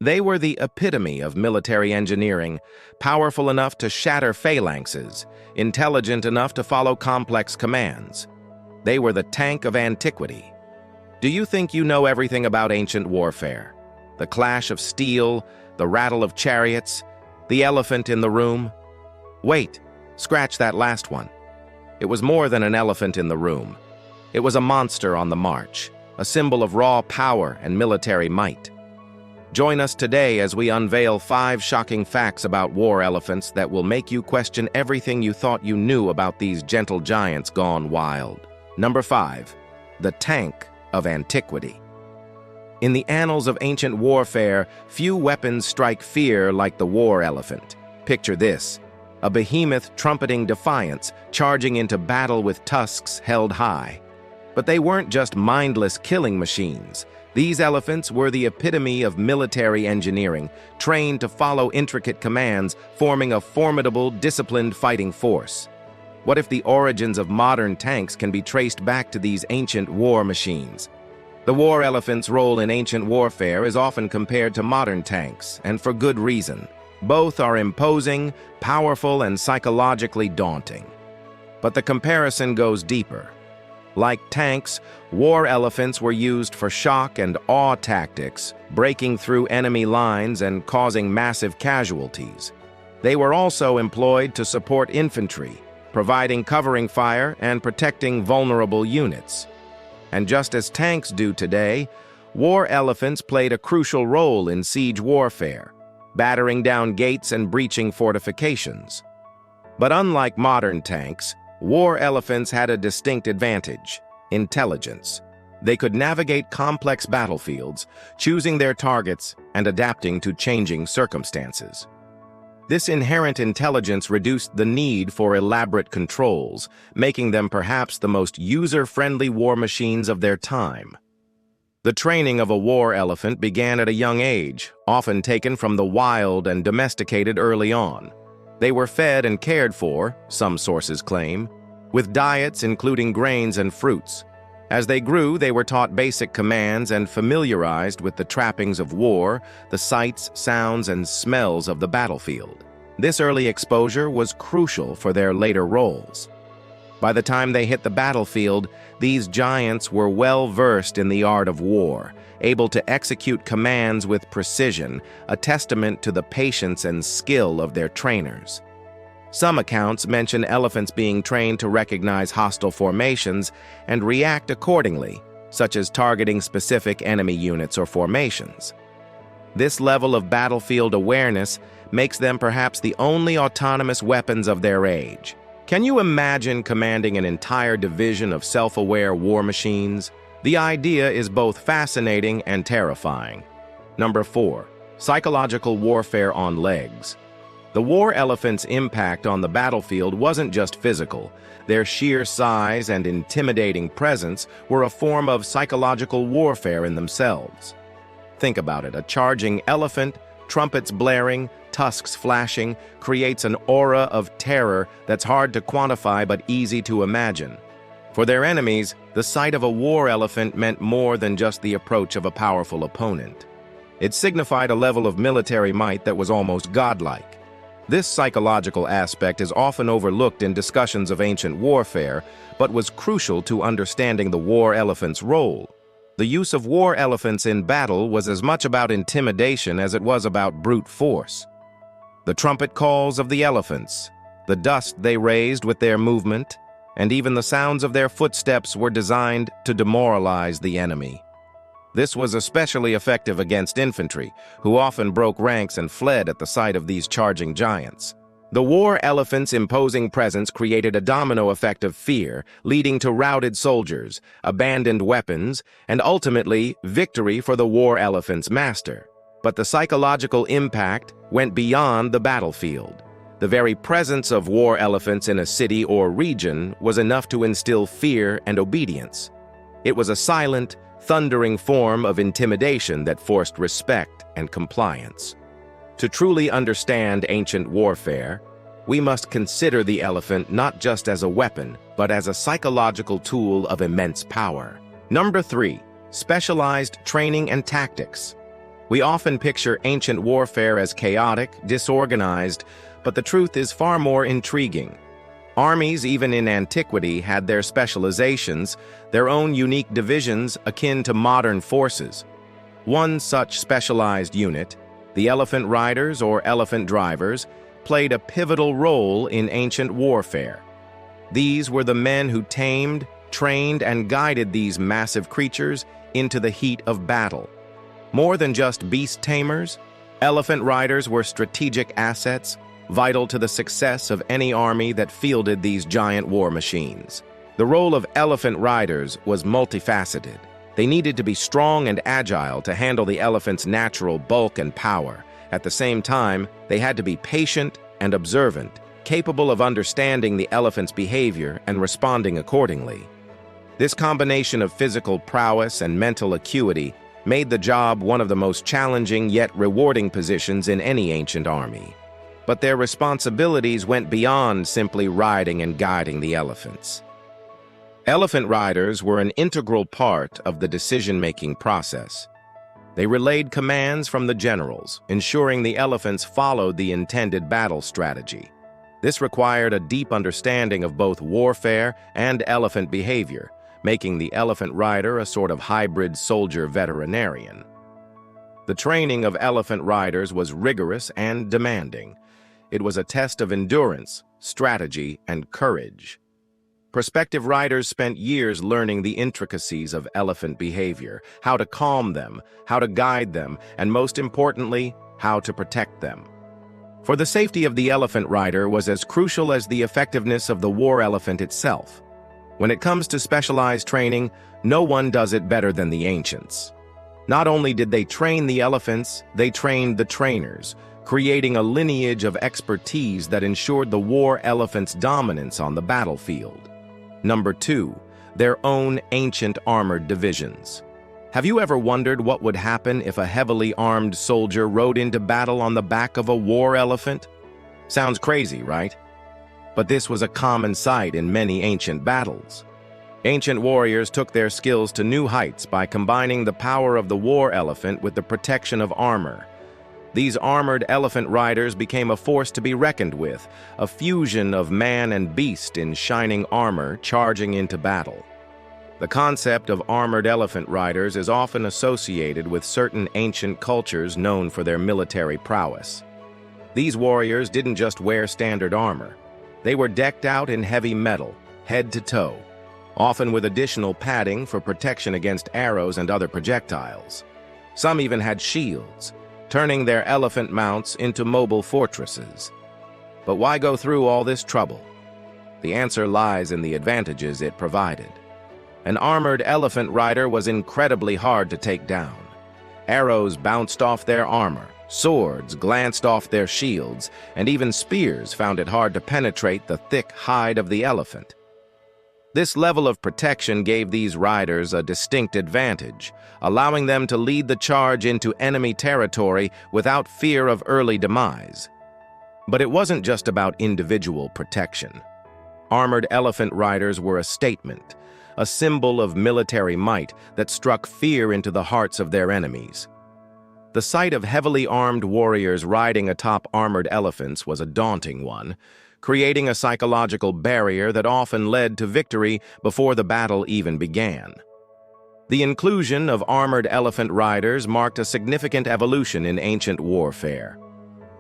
They were the epitome of military engineering, powerful enough to shatter phalanxes, intelligent enough to follow complex commands. They were the tank of antiquity. Do you think you know everything about ancient warfare? The clash of steel, the rattle of chariots, the elephant in the room? Wait, scratch that last one. It was more than an elephant in the room. It was a monster on the march, a symbol of raw power and military might. Join us today as we unveil 5 shocking facts about war elephants that will make you question everything you thought you knew about these gentle giants gone wild. Number 5. The tank of antiquity. In the annals of ancient warfare, few weapons strike fear like the war elephant. Picture this: a behemoth trumpeting defiance, charging into battle with tusks held high. But they weren't just mindless killing machines. These elephants were the epitome of military engineering, trained to follow intricate commands, forming a formidable, disciplined fighting force. What if the origins of modern tanks can be traced back to these ancient war machines? The war elephant's role in ancient warfare is often compared to modern tanks, and for good reason. Both are imposing, powerful, and psychologically daunting. But the comparison goes deeper. Like tanks, war elephants were used for shock and awe tactics, breaking through enemy lines and causing massive casualties. They were also employed to support infantry, providing covering fire and protecting vulnerable units. And just as tanks do today, war elephants played a crucial role in siege warfare, battering down gates and breaching fortifications. But unlike modern tanks, war elephants had a distinct advantage: intelligence. They could navigate complex battlefields, choosing their targets and adapting to changing circumstances. This inherent intelligence reduced the need for elaborate controls, making them perhaps the most user-friendly war machines of their time. The training of a war elephant began at a young age, often taken from the wild and domesticated early on. They were fed and cared for, some sources claim, with diets including grains and fruits. As they grew, they were taught basic commands and familiarized with the trappings of war, the sights, sounds, and smells of the battlefield. This early exposure was crucial for their later roles. By the time they hit the battlefield, these giants were well versed in the art of war, able to execute commands with precision, a testament to the patience and skill of their trainers. Some accounts mention elephants being trained to recognize hostile formations and react accordingly, such as targeting specific enemy units or formations. This level of battlefield awareness makes them perhaps the only autonomous weapons of their age. Can you imagine commanding an entire division of self-aware war machines? The idea is both fascinating and terrifying. Number 4. Psychological warfare on legs. The war elephant's impact on the battlefield wasn't just physical. Their sheer size and intimidating presence were a form of psychological warfare in themselves. Think about it: a charging elephant, trumpets blaring, tusks flashing, creates an aura of terror that's hard to quantify but easy to imagine. For their enemies, the sight of a war elephant meant more than just the approach of a powerful opponent. It signified a level of military might that was almost godlike. This psychological aspect is often overlooked in discussions of ancient warfare, but was crucial to understanding the war elephant's role. The use of war elephants in battle was as much about intimidation as it was about brute force. The trumpet calls of the elephants, the dust they raised with their movement, and even the sounds of their footsteps were designed to demoralize the enemy. This was especially effective against infantry, who often broke ranks and fled at the sight of these charging giants. The war elephant's imposing presence created a domino effect of fear, leading to routed soldiers, abandoned weapons, and ultimately victory for the war elephant's master. But the psychological impact went beyond the battlefield. The very presence of war elephants in a city or region was enough to instill fear and obedience. It was a silent, thundering form of intimidation that forced respect and compliance. To truly understand ancient warfare, we must consider the elephant not just as a weapon, but as a psychological tool of immense power. Number 3. Specialized training and tactics. We often picture ancient warfare as chaotic, disorganized, but the truth is far more intriguing. Armies, even in antiquity, had their specializations, their own unique divisions akin to modern forces. One such specialized unit, the elephant riders or elephant drivers, played a pivotal role in ancient warfare. These were the men who tamed, trained, and guided these massive creatures into the heat of battle. More than just beast tamers, elephant riders were strategic assets, vital to the success of any army that fielded these giant war machines. The role of elephant riders was multifaceted. They needed to be strong and agile to handle the elephant's natural bulk and power. At the same time, they had to be patient and observant, capable of understanding the elephant's behavior and responding accordingly. This combination of physical prowess and mental acuity made the job one of the most challenging yet rewarding positions in any ancient army. But their responsibilities went beyond simply riding and guiding the elephants. Elephant riders were an integral part of the decision-making process. They relayed commands from the generals, ensuring the elephants followed the intended battle strategy. This required a deep understanding of both warfare and elephant behavior, making the elephant rider a sort of hybrid soldier veterinarian. The training of elephant riders was rigorous and demanding. It was a test of endurance, strategy, and courage. Prospective riders spent years learning the intricacies of elephant behavior, how to calm them, how to guide them, and most importantly, how to protect them. For the safety of the elephant rider was as crucial as the effectiveness of the war elephant itself. When it comes to specialized training, no one does it better than the ancients. Not only did they train the elephants, they trained the trainers, creating a lineage of expertise that ensured the war elephant's dominance on the battlefield. Number 2, their own ancient armored divisions. Have you ever wondered what would happen if a heavily armed soldier rode into battle on the back of a war elephant? Sounds crazy, right? But this was a common sight in many ancient battles. Ancient warriors took their skills to new heights by combining the power of the war elephant with the protection of armor. These armored elephant riders became a force to be reckoned with, a fusion of man and beast in shining armor charging into battle. The concept of armored elephant riders is often associated with certain ancient cultures known for their military prowess. These warriors didn't just wear standard armor. They were decked out in heavy metal, head to toe, often with additional padding for protection against arrows and other projectiles. Some even had shields, turning their elephant mounts into mobile fortresses. But why go through all this trouble? The answer lies in the advantages it provided. An armored elephant rider was incredibly hard to take down. Arrows bounced off their armor, swords glanced off their shields, and even spears found it hard to penetrate the thick hide of the elephant. This level of protection gave these riders a distinct advantage, allowing them to lead the charge into enemy territory without fear of early demise. But it wasn't just about individual protection. Armored elephant riders were a statement, a symbol of military might that struck fear into the hearts of their enemies. The sight of heavily armed warriors riding atop armored elephants was a daunting one, creating a psychological barrier that often led to victory before the battle even began. The inclusion of armored elephant riders marked a significant evolution in ancient warfare.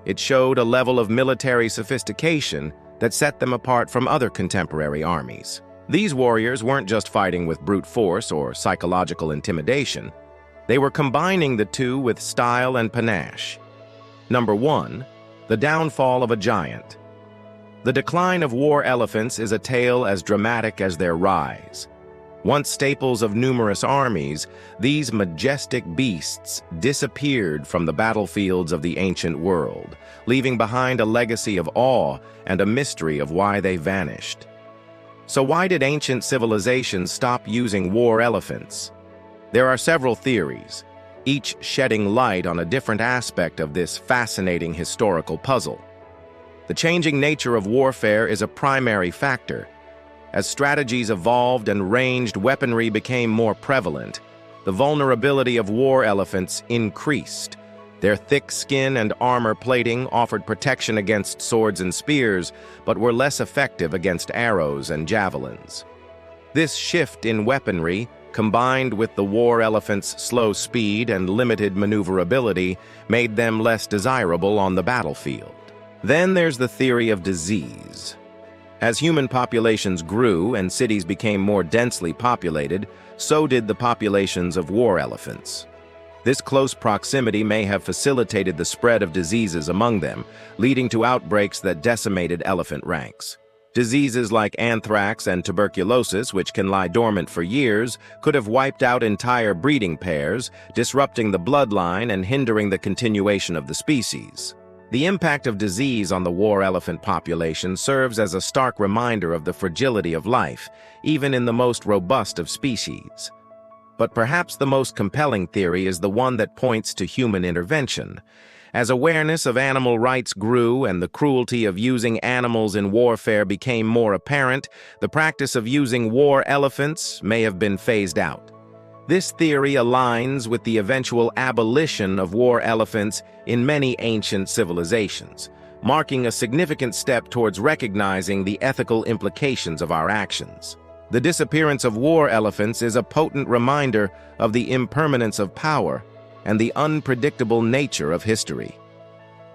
It showed a level of military sophistication that set them apart from other contemporary armies. These warriors weren't just fighting with brute force or psychological intimidation. They were combining the two with style and panache. Number 1, the downfall of a giant. The decline of war elephants is a tale as dramatic as their rise. Once staples of numerous armies, these majestic beasts disappeared from the battlefields of the ancient world, leaving behind a legacy of awe and a mystery of why they vanished. So why did ancient civilizations stop using war elephants? There are several theories, each shedding light on a different aspect of this fascinating historical puzzle. The changing nature of warfare is a primary factor. As strategies evolved and ranged weaponry became more prevalent, the vulnerability of war elephants increased. Their thick skin and armor plating offered protection against swords and spears, but were less effective against arrows and javelins. This shift in weaponry, combined with the war elephant's slow speed and limited maneuverability, made them less desirable on the battlefield. Then there's the theory of disease. As human populations grew and cities became more densely populated, so did the populations of war elephants. This close proximity may have facilitated the spread of diseases among them, leading to outbreaks that decimated elephant ranks. Diseases like anthrax and tuberculosis, which can lie dormant for years, could have wiped out entire breeding pairs, disrupting the bloodline and hindering the continuation of the species. The impact of disease on the war elephant population serves as a stark reminder of the fragility of life, even in the most robust of species. But perhaps the most compelling theory is the one that points to human intervention. As awareness of animal rights grew and the cruelty of using animals in warfare became more apparent, the practice of using war elephants may have been phased out. This theory aligns with the eventual abolition of war elephants in many ancient civilizations, marking a significant step towards recognizing the ethical implications of our actions. The disappearance of war elephants is a potent reminder of the impermanence of power and the unpredictable nature of history.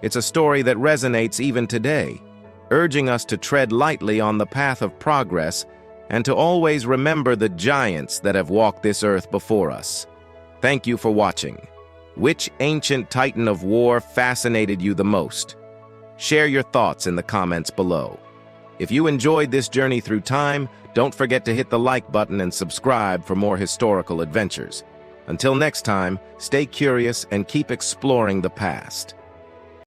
It's a story that resonates even today, urging us to tread lightly on the path of progress and to always remember the giants that have walked this earth before us. Thank you for watching. Which ancient titan of war fascinated you the most? Share your thoughts in the comments below. If you enjoyed this journey through time, don't forget to hit the like button and subscribe for more historical adventures. Until next time, stay curious and keep exploring the past.